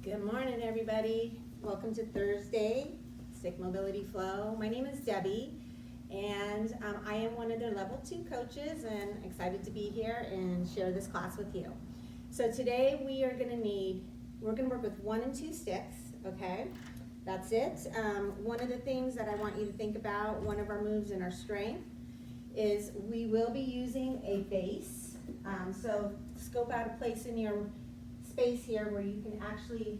Good morning, everybody. Welcome to Thursday, Stick Mobility Flow. My name is Debbie, and I am one of their level 2 coaches, and excited to be here and share this class with you. So today we're gonna work with 1 and 2 sticks, okay? That's it. One of the things that I want you to think about, one of our moves in our strength, is we will be using a base. So scope out a place in your space here where you can actually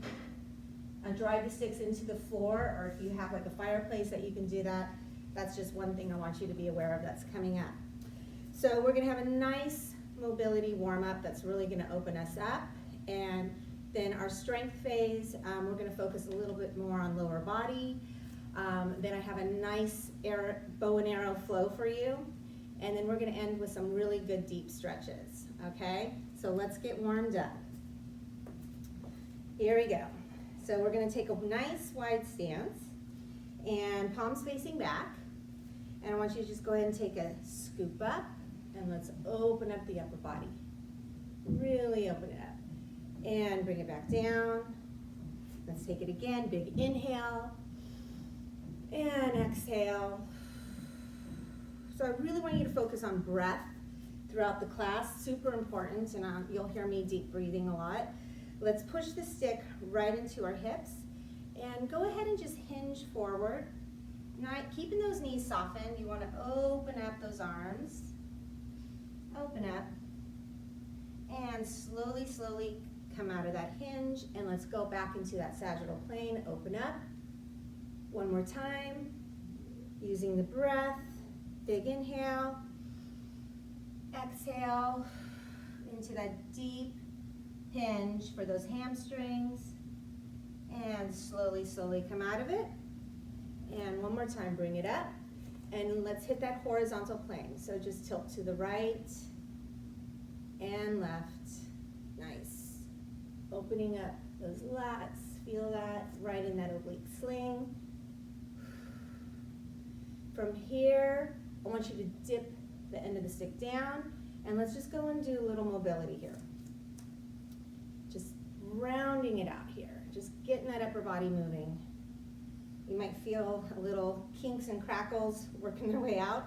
drive the sticks into the floor, or if you have like a fireplace that you can do that. That's just one thing I want you to be aware of that's coming up. So we're gonna have a nice mobility warm-up that's really gonna open us up, and then our strength phase, we're gonna focus a little bit more on lower body. Then I have a nice bow and arrow flow for you, and then we're gonna end with some really good deep stretches, okay? So let's get warmed up. Here we go. So we're gonna take a nice wide stance and palms facing back. And I want you to just go ahead and take a scoop up, and let's open up the upper body. Really open it up. And bring it back down. Let's take it again, big inhale. And exhale. So I really want you to focus on breath throughout the class, super important, and you'll hear me deep breathing a lot. Let's push the stick right into our hips and go ahead and just hinge forward. Now, keeping those knees softened, you want to open up those arms. Open up. And slowly, slowly come out of that hinge, and let's go back into that sagittal plane. Open up. One more time. Using the breath. Big inhale. Exhale into that deep hinge for those hamstrings, and slowly, slowly come out of it. And one more time, bring it up, and let's hit that horizontal plane. So just tilt to the right and left. Nice. Opening up those lats, feel that right in that oblique sling. From here, I want you to dip the end of the stick down, and let's just go and do a little mobility here. Just rounding it out here, just getting that upper body moving. You might feel a little kinks and crackles working their way out.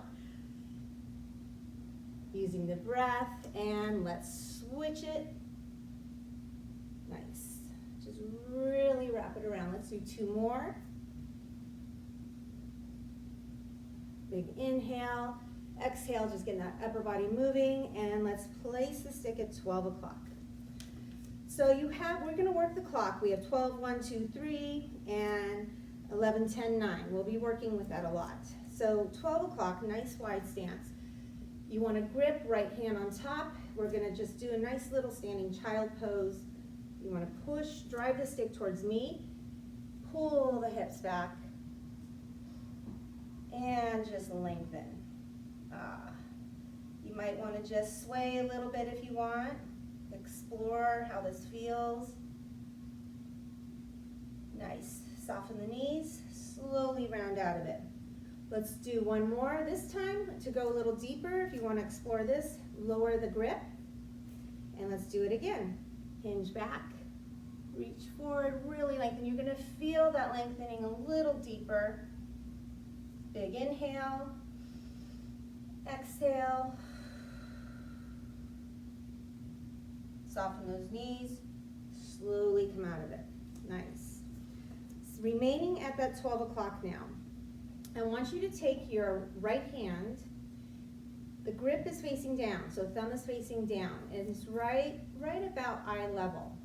Using the breath, and let's switch it. Nice. Just really wrap it around. Let's do 2 more. Big inhale. Exhale, just getting that upper body moving, and let's place the stick at 12 o'clock. So we're gonna work the clock. We have 12, 1, 2, 3, and 11, 10, 9. We'll be working with that a lot. So 12 o'clock, nice wide stance. You wanna grip right hand on top. We're gonna just do a nice little standing child pose. You wanna push, drive the stick towards me, pull the hips back, and just lengthen. You might wanna just sway a little bit if you want. Explore how this feels. Nice. Soften the knees, slowly round out of it. Let's do 1 more. This time, to go a little deeper, if you want to explore this, lower the grip. And let's do it again. Hinge back, reach forward, really lengthen. You're going to feel that lengthening a little deeper. Big inhale, exhale. Soften those knees, slowly come out of it. Nice. Remaining at that 12 o'clock now, I want you to take your right hand, the grip is facing down, so thumb is facing down, and it's right about eye level.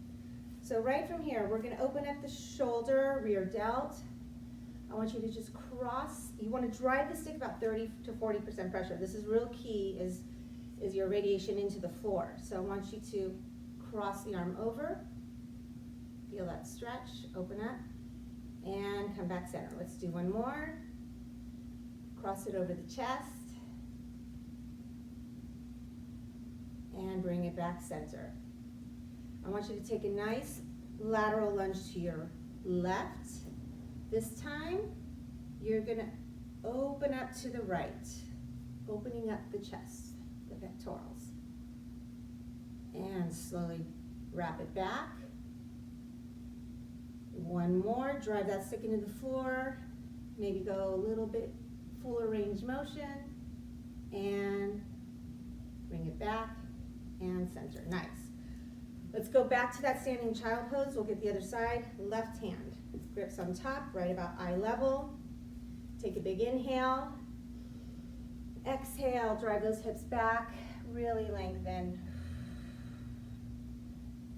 So right from here, we're gonna open up the shoulder, rear delt. I want you to just cross, you wanna drive the stick about 30 to 40% pressure. This is real key, is your radiation into the floor. So I want you to cross the arm over, feel that stretch, open up, and come back center. Let's do 1 more. Cross it over the chest, and bring it back center. I want you to take a nice lateral lunge to your left. This time, you're gonna open up to the right, opening up the chest, the pectorals. And slowly wrap it back. more, drive that stick into the floor, maybe go a little bit fuller range motion, and bring it back and center. Nice. Let's go back to that standing child pose. We'll get the other side. Left hand, grips on top, right about eye level. Take a big inhale. Exhale, drive those hips back, really lengthen.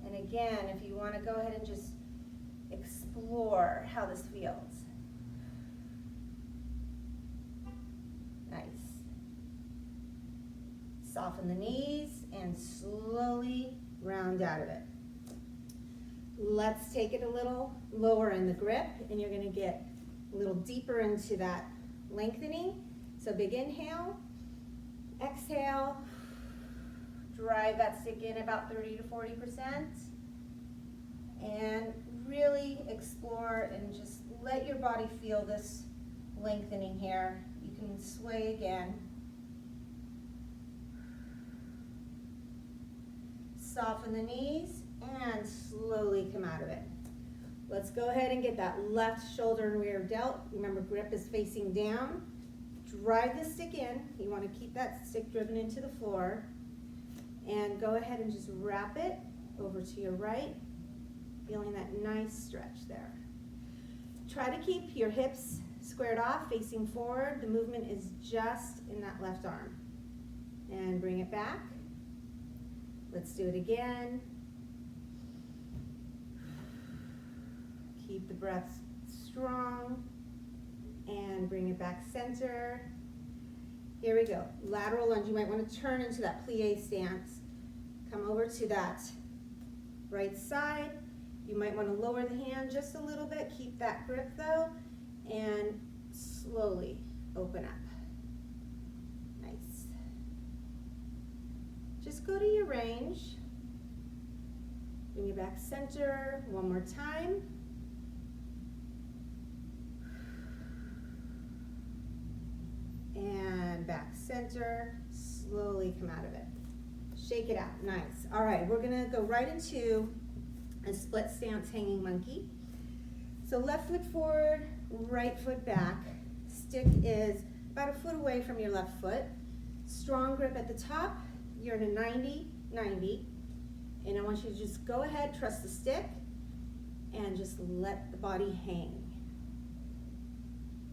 And again, if you want to go ahead and just explore how this feels. Nice. Soften the knees and slowly round out of it. Let's take it a little lower in the grip, and you're going to get a little deeper into that lengthening. So big inhale, exhale, drive that stick in about 30 to 40%, and really explore and just let your body feel this lengthening here. You can sway again. Soften the knees and slowly come out of it. Let's go ahead and get that left shoulder and rear delt. Remember, grip is facing down. Drive the stick in. You want to keep that stick driven into the floor. And go ahead and just wrap it over to your right, feeling that nice stretch there. Try to keep your hips squared off, facing forward. The movement is just in that left arm. And bring it back. Let's do it again. Keep the breath strong. And bring it back center. Here we go. Lateral lunge. You might want to turn into that plie stance. Come over to that right side. You might want to lower the hand just a little bit. Keep that grip though. And slowly open up. Nice. Just go to your range. Bring it back center. One more time. And back center, slowly come out of it. Shake it out, nice. All right, we're gonna go right into a split stance hanging monkey. So left foot forward, right foot back. Stick is about a foot away from your left foot. Strong grip at the top. You're in a 90-90. And I want you to just go ahead, trust the stick, and just let the body hang.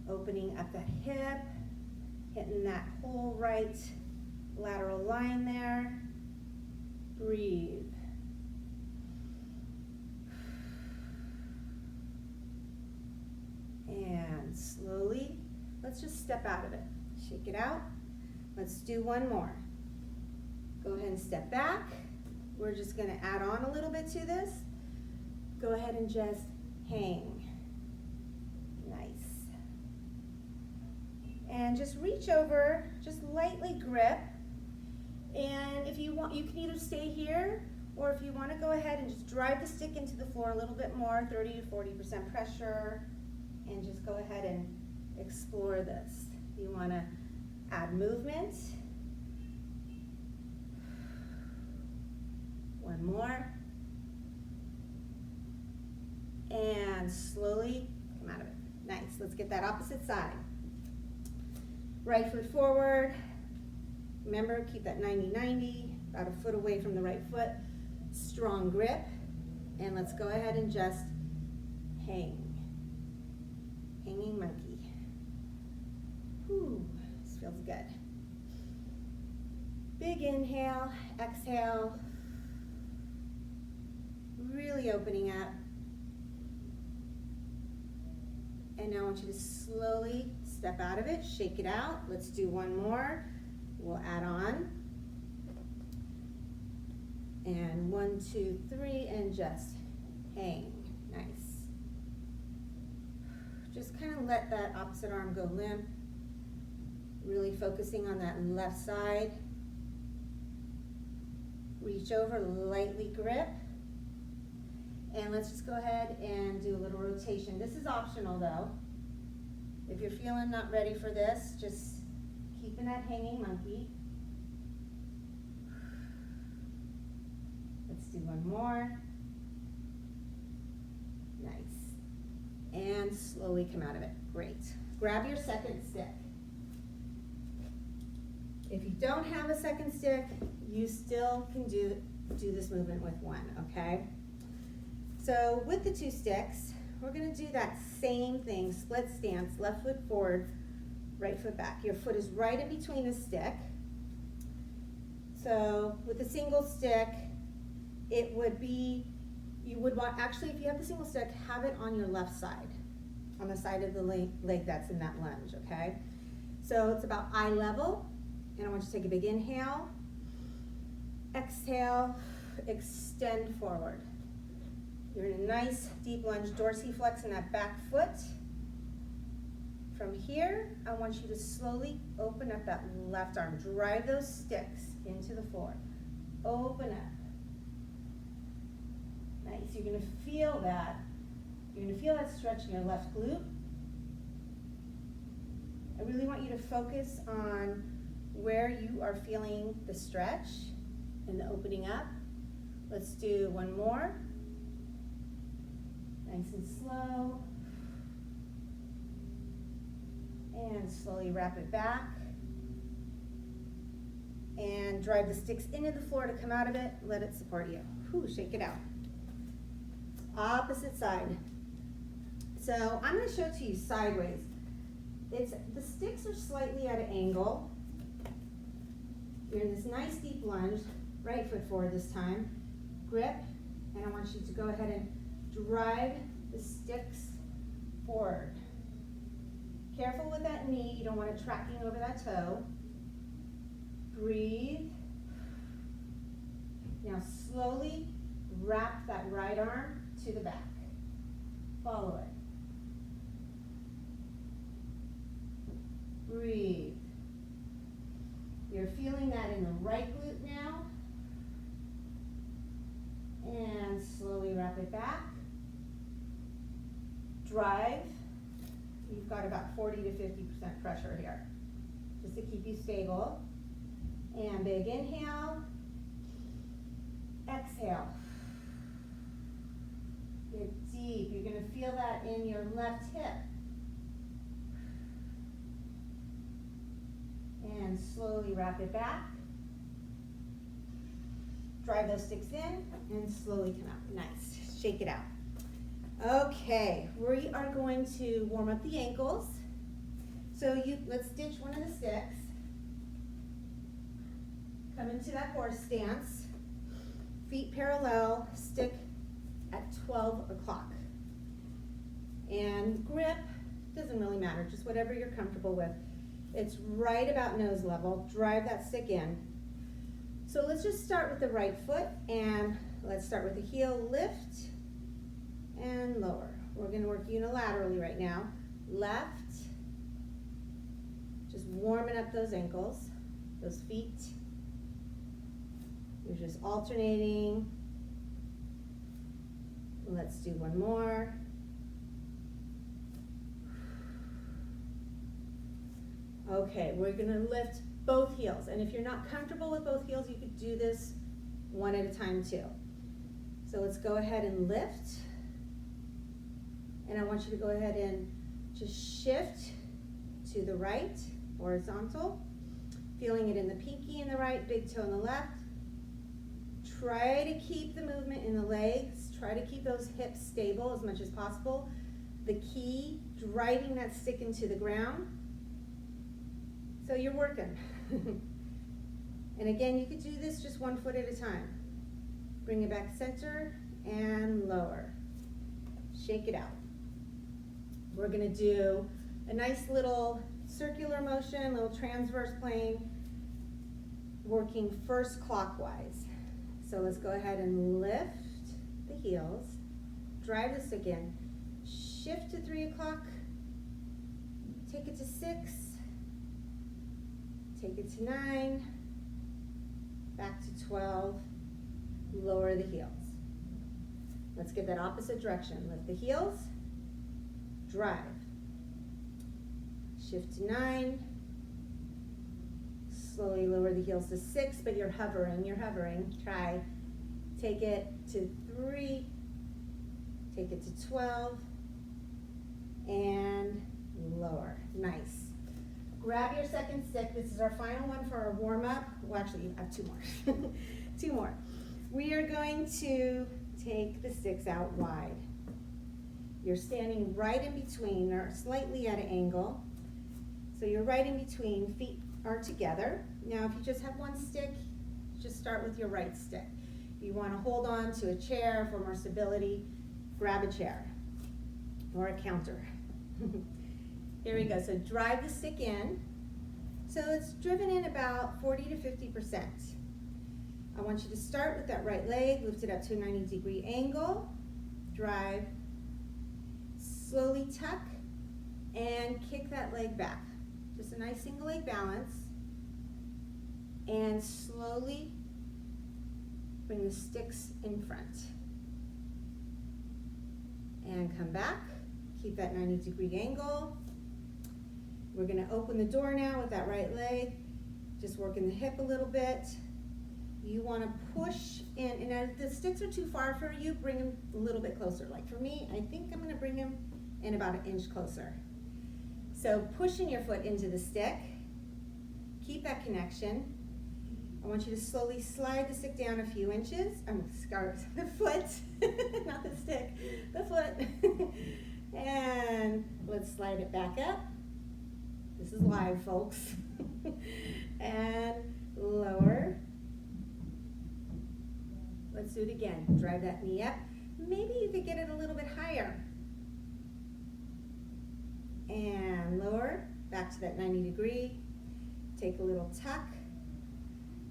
Opening up that hip. Hitting that whole right lateral line there. Breathe. And slowly, let's just step out of it. Shake it out. Let's do one more. Go ahead and step back. We're just going to add on a little bit to this. Go ahead and just hang. And just reach over, just lightly grip. And if you want, you can either stay here, or if you want to go ahead and just drive the stick into the floor a little bit more, 30 to 40% pressure, and just go ahead and explore this. You want to add movement. One more. And slowly come out of it. Nice, let's get that opposite side. Right foot forward. Remember, keep that 90-90, about a foot away from the right foot. Strong grip. And let's go ahead and just hang. Hanging monkey. Whew, this feels good. Big inhale, exhale. Really opening up. And now I want you to slowly step out of it, shake it out. Let's do one more. We'll add on. And 1, 2, 3, and just hang. Nice. Just kind of let that opposite arm go limp. Really focusing on that left side. Reach over, lightly grip. And let's just go ahead and do a little rotation. This is optional though. If you're feeling not ready for this, just keeping that hanging monkey. Let's do one more. Nice. and slowly come out of it. Great. Grab your second stick. If you don't have a second stick, you still can do this movement with one, okay? So with the 2 sticks, we're gonna do that same thing, split stance, left foot forward, right foot back. Your foot is right in between the stick. So with a single stick, it would be, you would want, actually if you have the single stick, have it on your left side, on the side of the leg that's in that lunge, okay? So it's about eye level, and I want you to take a big inhale, exhale, extend forward. You're in a nice deep lunge, dorsiflex in that back foot. From here, I want you to slowly open up that left arm. Drive those sticks into the floor. Open up. Nice. You're going to feel that. You're going to feel that stretch in your left glute. I really want you to focus on where you are feeling the stretch and the opening up. Let's do one more. Nice and slow. And slowly wrap it back. And drive the sticks into the floor to come out of it. Let it support you. Whew, shake it out. Opposite side. So I'm going to show it to you sideways. The sticks are slightly at an angle. You're in this nice deep lunge. Right foot forward this time. Grip. And I want you to go ahead and drive the sticks forward. Careful with that knee. You don't want it tracking over that toe. Breathe. Now slowly wrap that right arm to the back. Follow it. Breathe. You're feeling that in the right glute now. And slowly wrap it back. Drive. You've got about 40 to 50% pressure here, just to keep you stable. And big inhale. Exhale. Get deep. You're going to feel that in your left hip. And slowly wrap it back. Drive those sticks in and slowly come out. Nice. Shake it out. Okay, we are going to warm up the ankles. So let's ditch one of the sticks. Come into that horse stance. Feet parallel, stick at 12 o'clock. And grip, doesn't really matter, just whatever you're comfortable with. It's right about nose level. Drive that stick in. So let's just start with the right foot, and let's start with the heel lift and lower. We're going to work unilaterally right now. Left, just warming up those ankles, those feet. You're just alternating. Let's do one more. Okay, we're going to lift both heels. And if you're not comfortable with both heels, you could do this one at a time too. So let's go ahead and lift. And I want you to go ahead and just shift to the right, horizontal. Feeling it in the pinky in the right, big toe in the left. Try to keep the movement in the legs. Try to keep those hips stable as much as possible. The key, driving that stick into the ground. So you're working. And again, you could do this just one foot at a time. Bring it back center and lower. Shake it out. We're going to do a nice little circular motion, little transverse plane, working first clockwise. So let's go ahead and lift the heels, drive the stick in, shift to 3 o'clock, take it to 6, take it to 9, back to 12, lower the heels. Let's get that opposite direction. Lift the heels, drive, shift to 9, slowly lower the heels to 6, but you're hovering, try, take it to 3, take it to 12, and lower. Nice. Grab your second stick. This is our final one for our warm-up. Well, actually, I have two more. Two more. We are going to take the sticks out wide. You're standing right in between, or slightly at an angle. So you're right in between, feet are together. Now, if you just have one stick, just start with your right stick. If you want to hold on to a chair for more stability, grab a chair or a counter. Here we go. So drive the stick in. So it's driven in about 40 to 50%. I want you to start with that right leg, lift it up to a 90-degree angle, drive, slowly tuck, and kick that leg back. Just a nice single leg balance. And slowly bring the sticks in front. And come back, keep that 90-degree angle. We're gonna open the door now with that right leg, just working the hip a little bit. You wanna push in, and if the sticks are too far for you, bring them a little bit closer. Like for me, I think I'm gonna bring them in about an inch closer. So pushing your foot into the stick, keep that connection. I want you to slowly slide the stick down a few inches. The foot, not the stick, the foot. And let's slide it back up. This is live, folks. And lower. Let's do it again. Drive that knee up. Maybe you could get it a little bit higher. And lower, back to that 90-degree. Take a little tuck.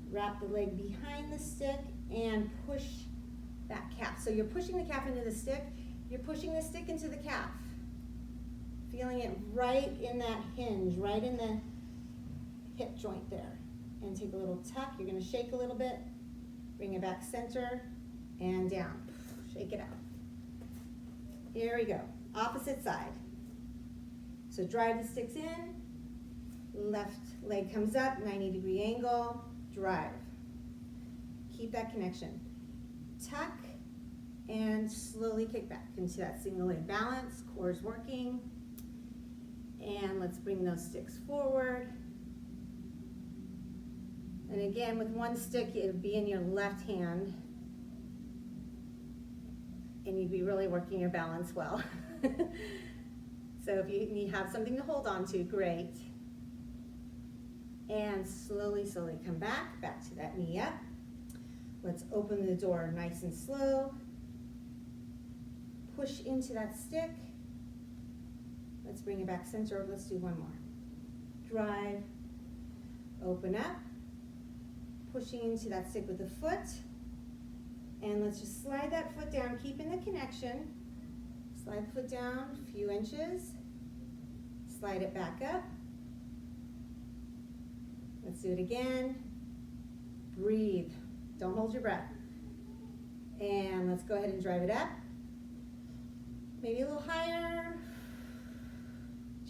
Wrap the leg behind the stick and push that calf. So you're pushing the calf into the stick. You're pushing the stick into the calf. Feeling it right in that hinge, right in the hip joint there. And take a little tuck. You're going to shake a little bit. Bring it back center and down. Shake it out. Here we go. Opposite side. So drive the sticks in. Left leg comes up, 90-degree angle. Drive. Keep that connection. Tuck and slowly kick back into that single leg balance. Core is working. And let's bring those sticks forward. And again, with one stick, it would be in your left hand. And you'd be really working your balance well. So if you have something to hold on to, great. And slowly, slowly come back to that knee up. Let's open the door nice and slow. Push into that stick. Let's bring it back center. Let's do one more. Drive, open up. Pushing into that stick with the foot. And let's just slide that foot down, keeping the connection. Slide the foot down a few inches. Slide it back up. Let's do it again. Breathe. Don't hold your breath. And let's go ahead and drive it up. Maybe a little higher.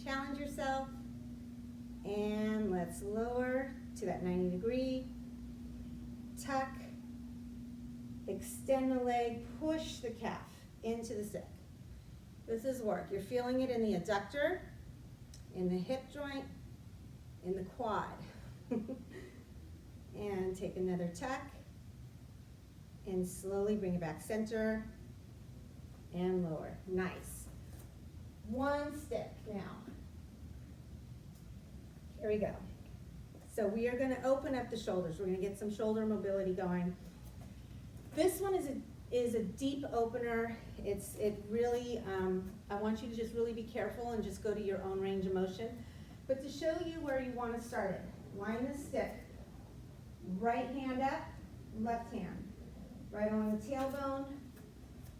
Challenge yourself. And let's lower to that 90-degree. Tuck. Extend the leg. Push the calf into the stick. This is work. You're feeling it in the adductor, in the hip joint, in the quad. And take another tuck and slowly bring it back center and lower. Nice. One stick now. Here we go. So we are going to open up the shoulders. We're going to get some shoulder mobility going. This one is a deep opener. It really, I want you to just really be careful and just go to your own range of motion. But to show you where you want to start it, line the stick. Right hand up, left hand. Right along the tailbone,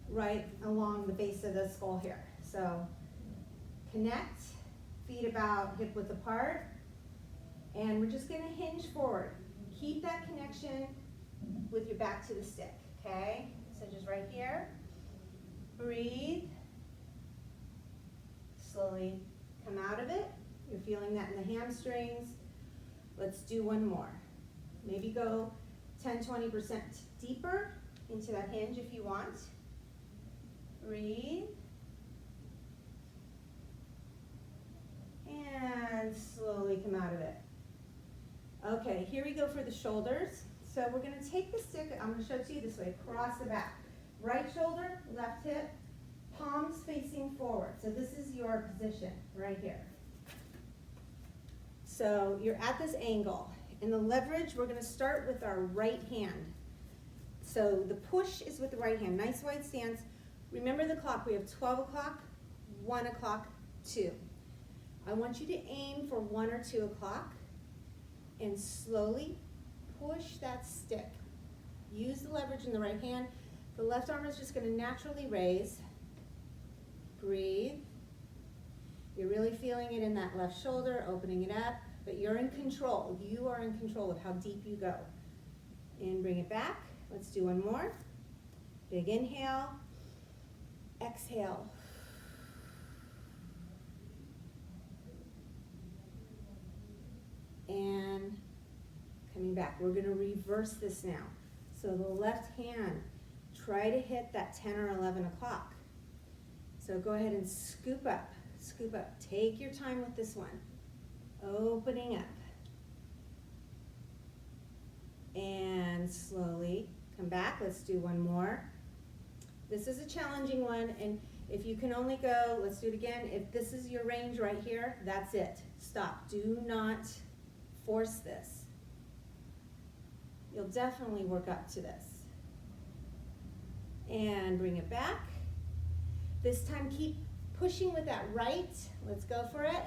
right along the base of the skull here. So connect, feet about hip width apart, and we're just going to hinge forward. Keep that connection with your back to the stick, okay? So just right here. Breathe. Slowly come out of it. You're feeling that in the hamstrings. Let's do one more. Maybe go 10-20% deeper into that hinge if you want. Breathe. Okay, here we go for the shoulders. So we're going to take the stick, I'm going to show it to you this way, across the back. Right shoulder, left hip, palms facing forward. So this is your position right here. So you're at this angle. In the leverage, we're going to start with our right hand. So the push is with the right hand. Nice wide stance. Remember the clock. We have 12 o'clock, 1 o'clock, 2. I want you to aim for 1 or 2 o'clock and slowly push that stick. Use the leverage in the right hand. The left arm is just going to naturally raise. Breathe. You're really feeling it in that left shoulder, opening it up, but you're in control. You are in control of how deep you go. And bring it back. Let's do one more. Big inhale. Exhale. And coming back. We're going to reverse this now. So the left hand, try to hit that 10 or 11 o'clock. So go ahead and scoop up, scoop up. Take your time with this one. Opening up. And slowly come back. Let's do one more. This is a challenging one, and if you can only go, let's do it again. If this is your range right here, that's it. Stop. Do not force this. You'll definitely work up to this. And bring it back. This time keep pushing with that right. Let's go for it.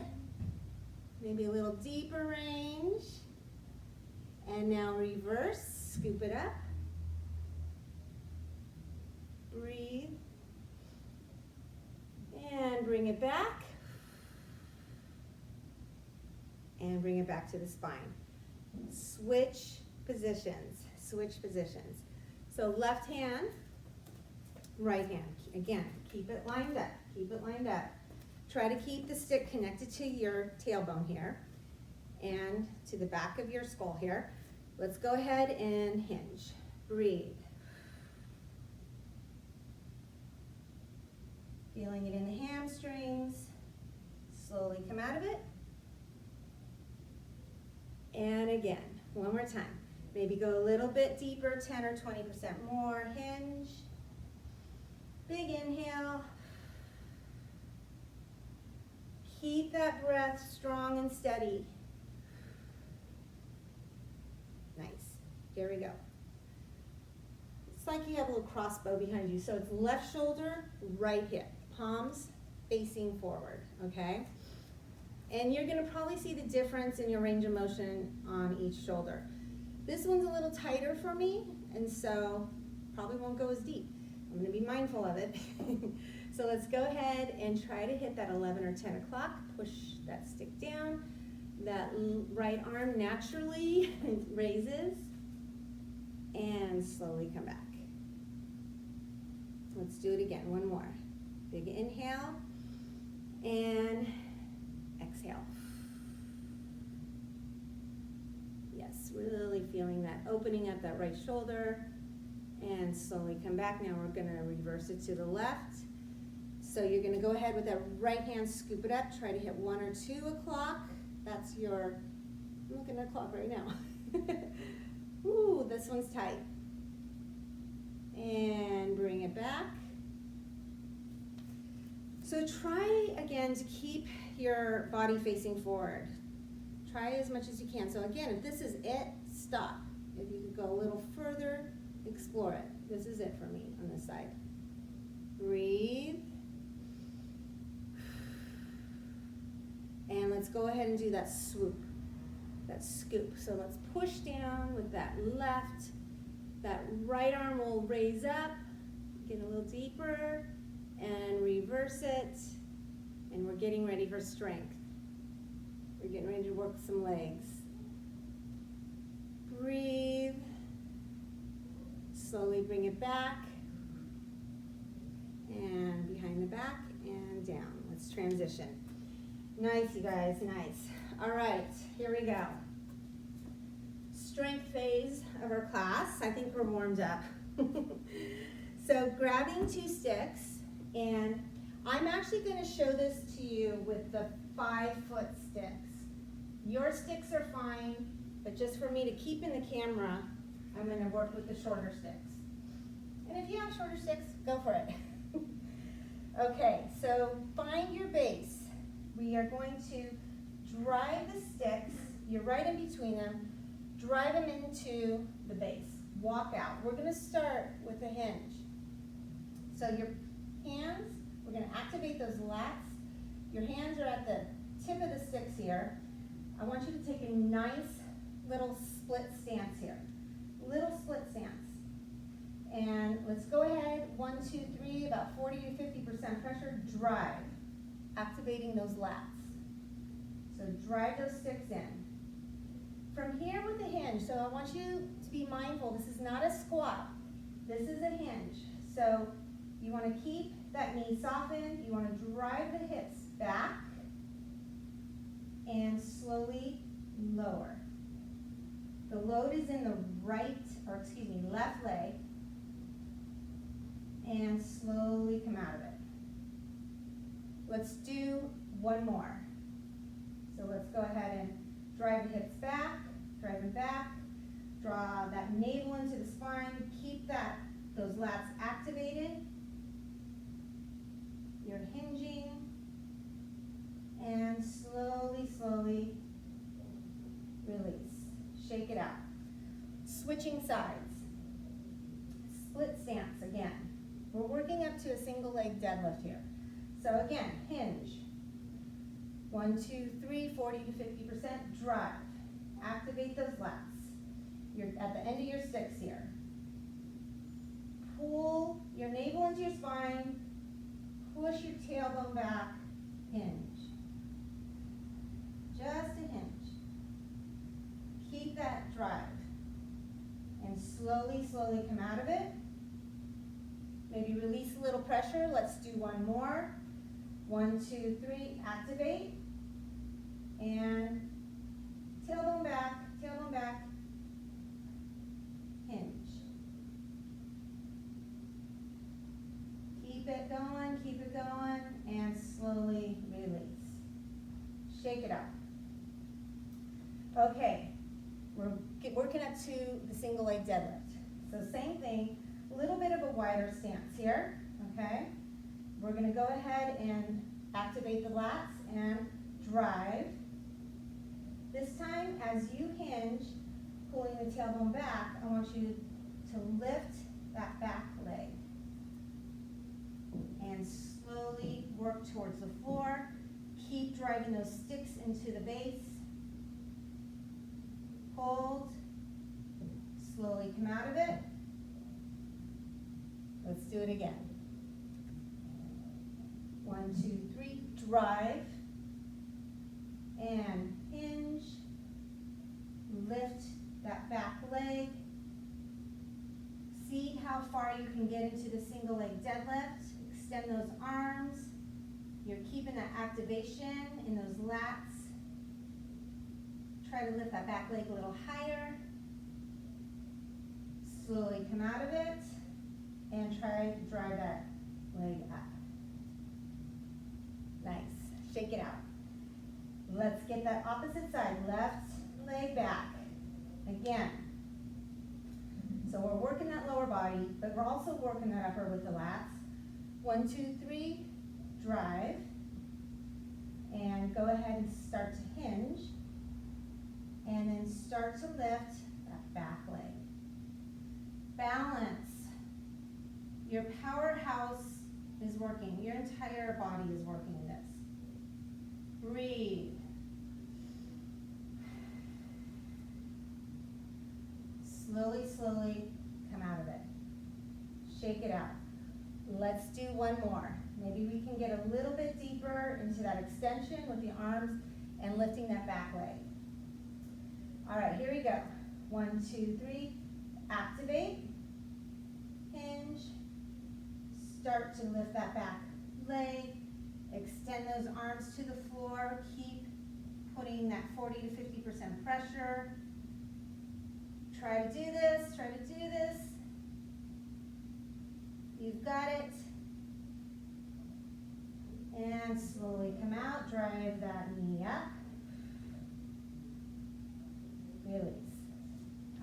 Maybe a little deeper range. And now reverse, scoop it up. Breathe. And bring it back. And bring it back to the spine. Switch positions, switch positions. So left hand, right hand. Again, keep it lined up, keep it lined up. Try to keep the stick connected to your tailbone here and to the back of your skull here. Let's go ahead and hinge. Breathe. Feeling it in the hamstrings. Slowly come out of it. And again, one more time. Maybe go a little bit deeper, 10 or 20% more. Hinge. Big inhale. Keep that breath strong and steady. Nice. Here we go. It's like you have a little crossbow behind you. So it's left shoulder, right hip. Palms facing forward, okay? And you're going to probably see the difference in your range of motion on each shoulder. This one's a little tighter for me, and so probably won't go as deep. I'm going to be mindful of it. So let's go ahead and try to hit that 11 or 10 o'clock. Push that stick down. That right arm naturally raises, and slowly come back. Let's do it again. One more. Big inhale, and exhale. Yes, really feeling that opening up that right shoulder, and slowly come back. Now we're going to reverse it to the left. So you're going to go ahead with that right hand, scoop it up, try to hit 1 or 2 o'clock. That's your, I'm looking at the clock right now. Ooh, this one's tight. And bring it back. So try again to keep your body facing forward. Try as much as you can. So again, if this is it, stop. If you could go a little further, explore it. This is it for me on this side. Breathe. And let's go ahead and do that swoop, that scoop. So let's push down with that left. That right arm will raise up, get a little deeper, and reverse it. And we're getting ready for strength. We're getting ready to work some legs. Breathe. Slowly bring it back. And behind the back and down. Let's transition. Nice, you guys, nice. All right, here we go. Strength phase of our class. I think we're warmed up. So grabbing 2 sticks, and I'm actually going to show this to you with the 5-foot sticks. Your sticks are fine. But just for me to keep in the camera, I'm going to work with the shorter sticks. And if you have shorter sticks, go for it. Okay, so find your base. We are going to drive the sticks, you're right in between them, drive them into the base. Walk out. We're going to start with a hinge. So your hands, we're going to activate those lats. Your hands are at the tip of the sticks here. I want you to take a nice little split stance here. Little split stance. And let's go ahead, 1, 2, 3, about 40 to 50% pressure, drive. Activating those lats. So drive those sticks in. From here with the hinge, so I want you to be mindful, this is not a squat, this is a hinge. So you want to keep that knee softened, you want to drive the hips back and slowly lower. The load is in the left leg, and slowly come out of it. Let's do one more. So let's go ahead and drive the hips back, drive them back, draw that navel into the spine, keep those lats activated. You're hinging, and slowly, slowly release. Shake it out. Switching sides. Split stance again. We're working up to a single leg deadlift here. So again, hinge. 1, 2, 3, 40 to 50%, drive. Activate those lats. You're at the end of your sticks here. Pull your navel into your spine, push your tailbone back, hinge. Just a hinge. Keep that drive. And slowly, slowly come out of it. Maybe release a little pressure. Let's do one more. 1, 2, 3, activate. And tailbone back, hinge. Keep it going, and slowly release. Shake it up. Okay, we're working up to the single leg deadlift. So same thing, a little bit of a wider stance here, okay? We're gonna go ahead and activate the lats and drive. This time, as you hinge, pulling the tailbone back, I want you to lift that back leg and slowly work towards the floor. Keep driving those sticks into the base. Hold. Slowly come out of it. Let's do it again. 1, 2, 3, drive. And hinge. Lift that back leg. See how far you can get into the single leg deadlift. Extend those arms. You're keeping that activation in those lats. Try to lift that back leg a little higher. Slowly come out of it and try to drive that leg up. Nice. Shake it out. Let's get that opposite side. Left leg back. Again. So we're working that lower body, but we're also working that upper with the lats. 1, 2, 3, drive. And go ahead and start to hinge. And then start to lift that back leg. Balance. Your powerhouse is working. Your entire body is working in this. Breathe. Slowly, slowly come out of it. Shake it out. Let's do one more. Maybe we can get a little bit deeper into that extension with the arms and lifting that back leg. All right, here we go. 1, 2, 3, activate, hinge, start to lift that back leg, extend those arms to the floor, keep putting that 40 to 50% pressure. Try to do this, You've got it. And slowly come out, drive that knee up. release.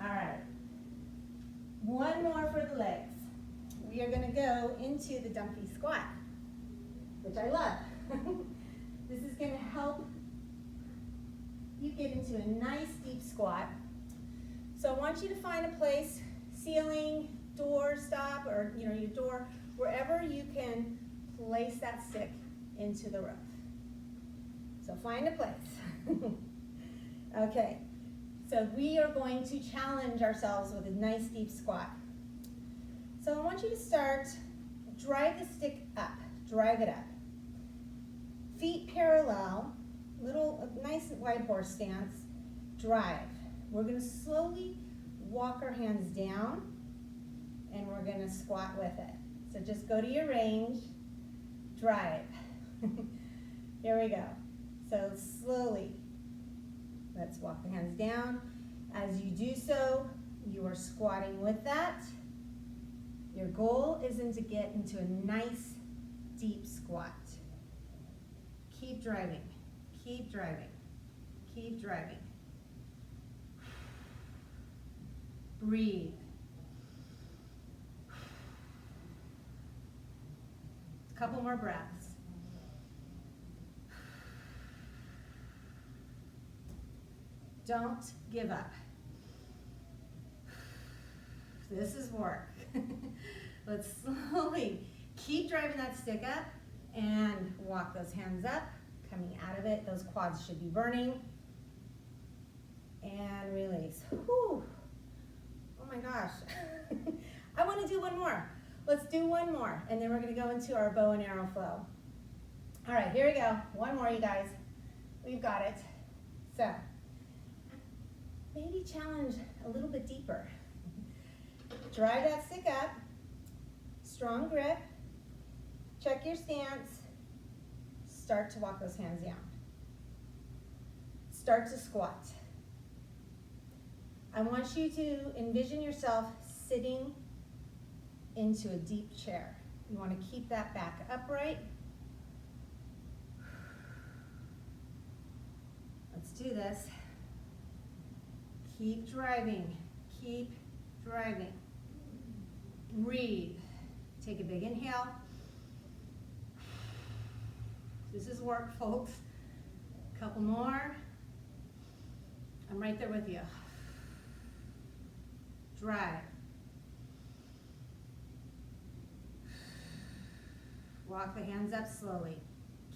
All right. One more for the legs. We are going to go into the Dumpy Squat, which I love. This is going to help you get into a nice deep squat. So I want you to find a place, ceiling, door stop, or your door, wherever you can place that stick into the roof. So find a place. Okay, so we are going to challenge ourselves with a nice deep squat. So I want you to start, drive the stick up, drive it up. Feet parallel, a nice wide horse stance, drive. We're going to slowly walk our hands down and we're going to squat with it. So just go to your range, drive. Here we go. So slowly, let's walk the hands down. As you do so, you are squatting with that. Your goal isn't to get into a nice deep squat. Keep driving, keep driving, keep driving. Breathe. A couple more breaths. Don't give up. This is work. Let's slowly keep driving that stick up and walk those hands up, coming out of it. Those quads should be burning. And release. Whew. Oh my gosh. I want to do one more. Let's do one more, and then we're going to go into our bow and arrow flow. All right, here we go. One more, you guys. We've got it. So, maybe challenge a little bit deeper. Drive that stick up. Strong grip. Check your stance. Start to walk those hands down. Start to squat. I want you to envision yourself sitting into a deep chair. You want to keep that back upright. Let's do this. Keep driving. Keep driving. Breathe. Take a big inhale. This is work, folks. A couple more. I'm right there with you. Drive. Walk the hands up slowly.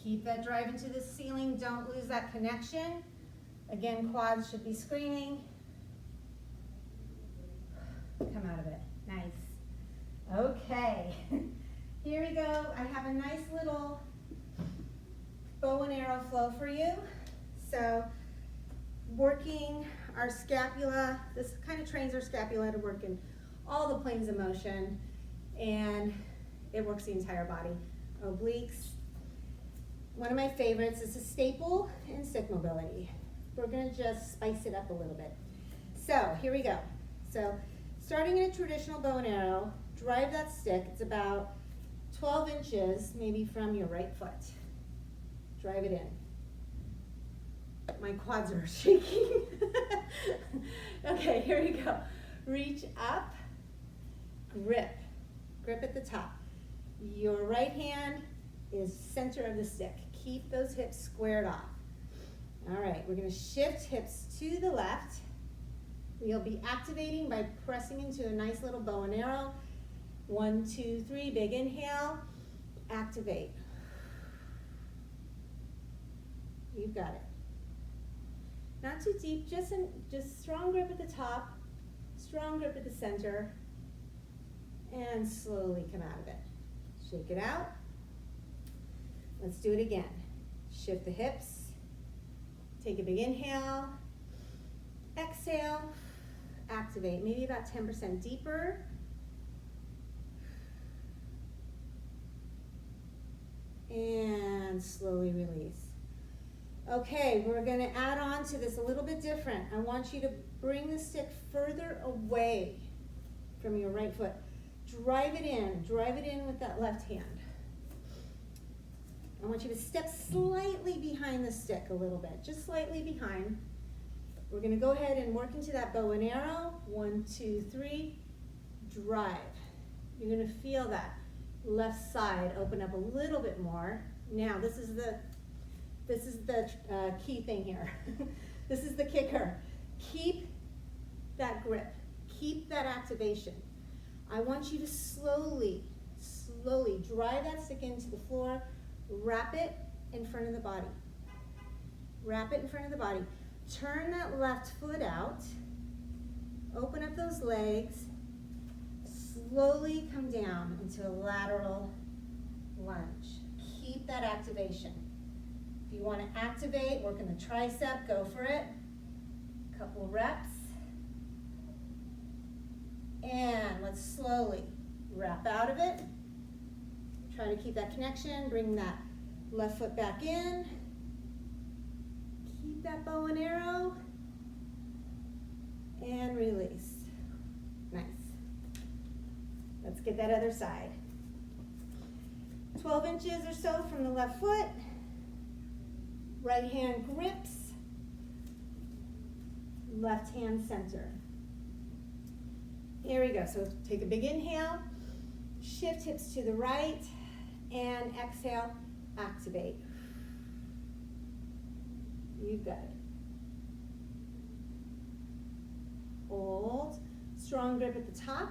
Keep that drive into the ceiling. Don't lose that connection. Again, quads should be screaming. Come out of it. Nice. Okay. Here we go. I have a nice little bow and arrow flow for you. So, working our scapula. This kind of trains our scapula to work in all the planes of motion, and it works the entire body. Obliques. One of my favorites is a staple in stick mobility. We're going to just spice it up a little bit. So here we go. So starting in a traditional bow and arrow, drive that stick. It's about 12 inches maybe from your right foot. Drive it in. My quads are shaking. Okay, here we go. Reach up, grip. Grip at the top. Your right hand is center of the stick. Keep those hips squared off. All right, we're going to shift hips to the left. We'll be activating by pressing into a nice little bow and arrow. 1, 2, 3, big inhale. Activate. You've got it. Not too deep, just strong grip at the top, strong grip at the center, and slowly come out of it. Shake it out. Let's do it again. Shift the hips. Take a big inhale. Exhale. Activate, maybe about 10% deeper. And slowly release. Okay, we're going to add on to this a little bit different. I want you to bring the stick further away from your right foot. Drive it in with that left hand. I want you to step slightly behind the stick a little bit, just slightly behind. We're gonna go ahead and work into that bow and arrow. 1, 2, 3, drive. You're gonna feel that left side open up a little bit more. Now, this is the key thing here. This is the kicker. Keep that grip. Keep that activation. I want you to slowly drive that stick into the floor. Wrap it in front of the body. Wrap it in front of the body. Turn that left foot out. Open up those legs. Slowly come down into a lateral lunge. Keep that activation. If you want to activate, work in the tricep, go for it. Couple reps. And let's slowly wrap out of it. Try to keep that connection. Bring that left foot back in. Keep that bow and arrow. And release. Nice. Let's get that other side. 12 inches or so from the left foot. Right hand grips. Left hand center. Here we go. So take a big inhale. Shift hips to the right. And exhale, activate. You got it. Hold. Strong grip at the top.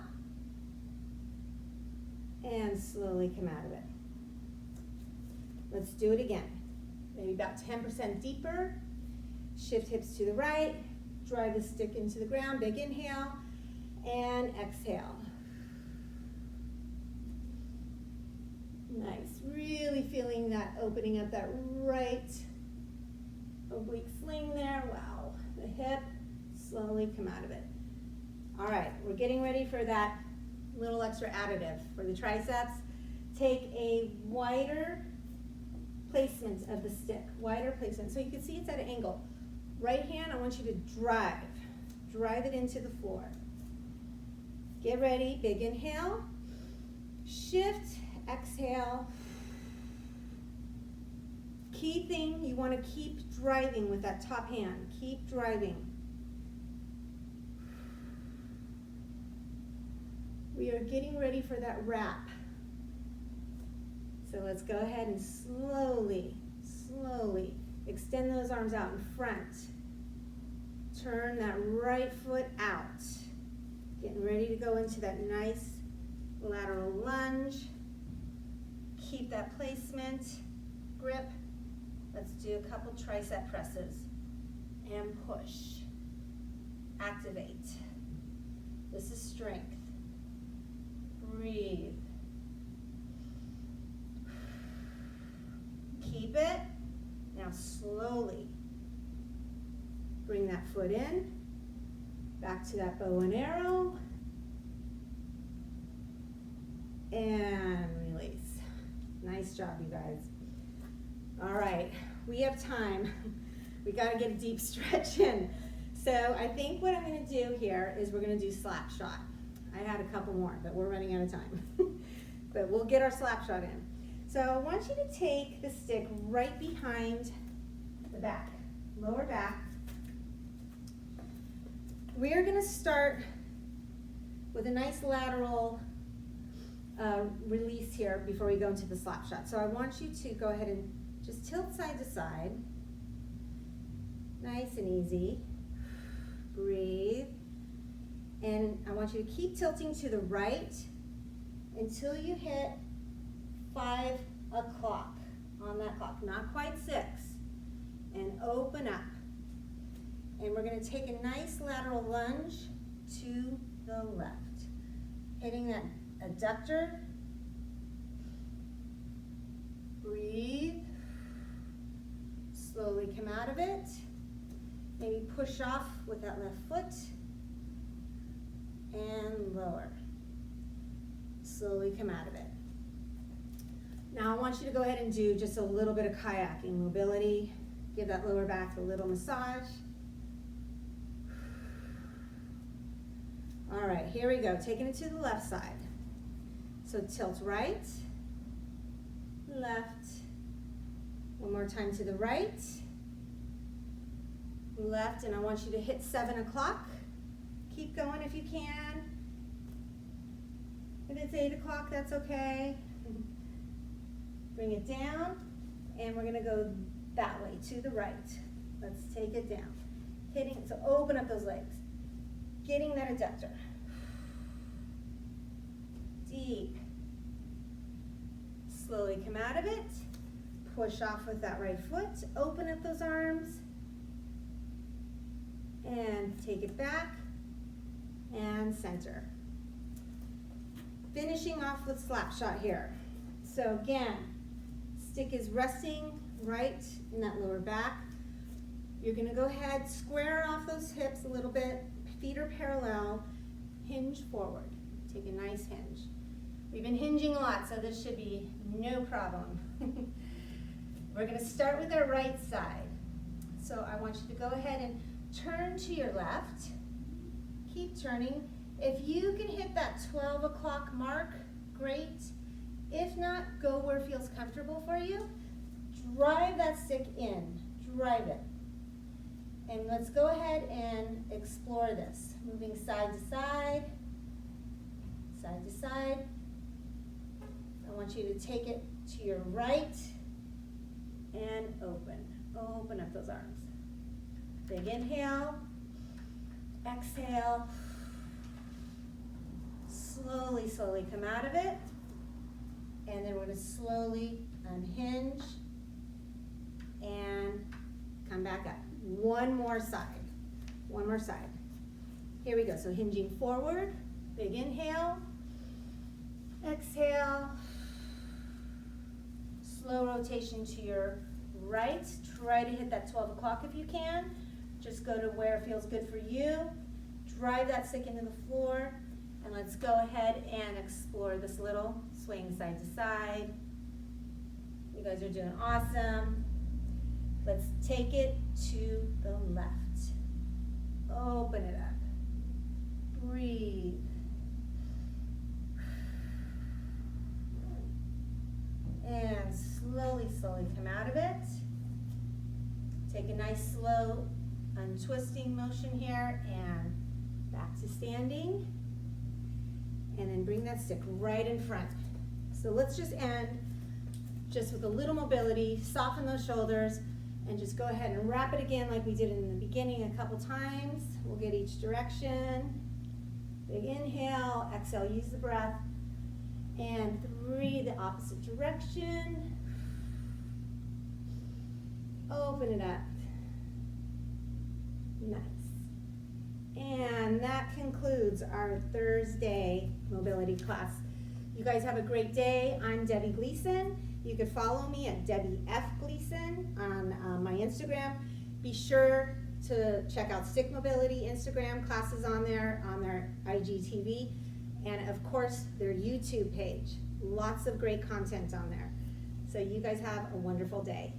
And slowly come out of it. Let's do it again. Maybe about 10% deeper. Shift hips to the right. Drive the stick into the ground. Big inhale. And exhale. Nice. Really feeling that opening up that right oblique sling there. Wow. The hip. Slowly come out of it. All right. We're getting ready for that little extra additive for the triceps. Take a wider placement of the stick. Wider placement. So you can see it's at an angle. Right hand, I want you to drive. Drive it into the floor. Get ready. Big inhale. Shift. Exhale. Key thing, you want to keep driving with that top hand. Keep driving. We are getting ready for that wrap. So let's go ahead and slowly extend those arms out in front. Turn that right foot out. Getting ready to go into that nice lateral lunge. Keep that placement, grip. Let's do a couple tricep presses and push. Activate. This is strength. Breathe. Keep it. Now slowly bring that foot in. Back to that bow and arrow. And release. Nice job, you guys. All right, we have time. We got to get a deep stretch in. So I think what I'm going to do here is we're going to do slap shot. I had a couple more, but we're running out of time. But we'll get our slap shot in. So I want you to take the stick right behind the back, lower back. We're going to start with a nice lateral release here before we go into the slap shot. So I want you to go ahead and just tilt side to side. Nice and easy. Breathe. And I want you to keep tilting to the right until you hit 5 o'clock on that clock, not quite 6. And open up. And we're going to take a nice lateral lunge to the left. Hitting that adductor. Breathe. Slowly come out of it. Maybe push off with that left foot. And lower. Slowly come out of it. Now I want you to go ahead and do just a little bit of kayaking mobility. Give that lower back a little massage. All right, here we go. Taking it to the left side. So tilt right, left. One more time to the right. left, and I want you to hit 7 o'clock. Keep going if you can. If it's 8 o'clock, that's okay. Bring it down, and we're gonna go that way, to the right. Let's take it down. Hitting, so open up those legs. Getting that adductor. Deep. Slowly come out of it. Push off with that right foot. Open up those arms. And take it back. And center. Finishing off with Slapshot here. So again, stick is resting right in that lower back. You're gonna go ahead, square off those hips a little bit. Feet are parallel. Hinge forward. Take a nice hinge. We've been hinging a lot, so this should be no problem. We're gonna start with our right side. So I want you to go ahead and turn to your left. Keep turning. If you can hit that 12 o'clock mark, great. If not, go where it feels comfortable for you. Drive that stick in, drive it. And let's go ahead and explore this. Moving side to side, side to side. I want you to take it to your right and open. Open up those arms. Big inhale, exhale. Slowly, slowly come out of it. And then we're going to slowly unhinge and come back up. One more side. One more side. Here we go. So hinging forward. Big inhale. Exhale. Slow rotation to your right. Try to hit that 12 o'clock if you can. Just go to where it feels good for you. Drive that stick into the floor. And let's go ahead and explore this little swing side to side. You guys are doing awesome. Let's take it to the left. Open it up. Breathe. And slowly, slowly come out of it. Take a nice slow untwisting motion here and back to standing. And then bring that stick right in front. So let's just end just with a little mobility, soften those shoulders, and just go ahead and wrap it again like we did in the beginning a couple times. We'll get each direction. Big inhale, exhale, use the breath. And 3, the opposite direction. Open it up. Nice. And that concludes our Thursday mobility class. You guys have a great day. I'm Debbie Gleeson. You could follow me at Debbie F. Gleeson on my Instagram. Be sure to check out Stick Mobility Instagram classes on their IGTV. And of course, their YouTube page. Lots of great content on there. So you guys have a wonderful day.